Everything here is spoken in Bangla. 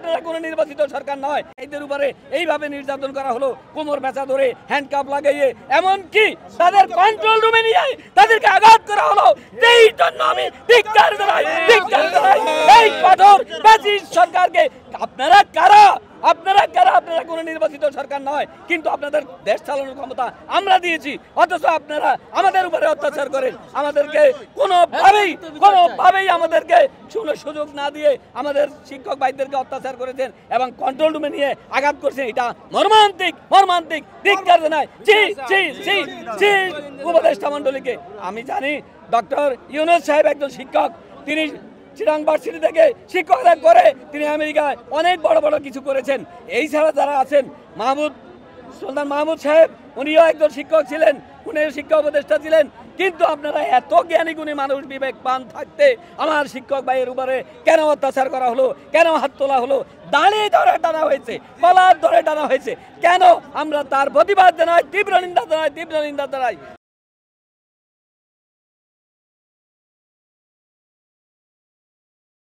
আপনারা কোনো নির্বাচিত সরকার নয়। এদের উপরে এইভাবে নির্যাতন করা হলো, কোমর বেচা ধরে হ্যান্ডকাপ লাগাইয়ে, এমনকি তাদের কন্ট্রোল রুমে নিয়ে তাদেরকে আঘাত করা হলো। এই জন্য আমি ধিক্কার জানাই। এই কঠোর ফ্যাসিস্ট সরকারকে। আপনারা কারা? আপনারা কোনো নির্বাচিত সরকার নয়, কিন্তু আপনাদের দেশ চালানোর ক্ষমতা আমরা দিয়েছি, অথচ আপনারা আমাদের উপরে অত্যাচার করেন। আমাদেরকে কোনোভাবেই আমাদেরকে সুযোগ না দিয়ে আমাদের শিক্ষক ভাইদেরকে অত্যাচার করেছেন এবং কন্ট্রোল রুমে নিয়ে আঘাত করছেন। এটা মর্মান্তিক ধিক্কার জানাই। উপদেষ্টা মণ্ডলীকে আমি জানি ডক্টর ইউনূস সাহেব একজন শিক্ষক, তিনি চিটাগং ভার্সিটি থেকে শিক্ষকতা করে তিনি আমেরিকায় অনেক বড় বড় কিছু করেছেন। এই ছাড়া যারা আছেন, সুলতান মাহমুদ সাহেব, উনিও একজন শিক্ষক ছিলেন, উনিও শিক্ষা উপদেষ্টা ছিলেন। কিন্তু আপনারা এত জ্ঞানী গুণী মানুষ, বিবেকবান থাকতে আমার শিক্ষক ভাইয়ের উপরে কেন অত্যাচার করা হলো, কেন হাত তোলা হলো, দাঁড়িয়ে ধরে টানা হয়েছে, কলার ধরে টানা হয়েছে কেন? আমরা তার প্রতিবাদ জানাই, তীব্র নিন্দা জানাই।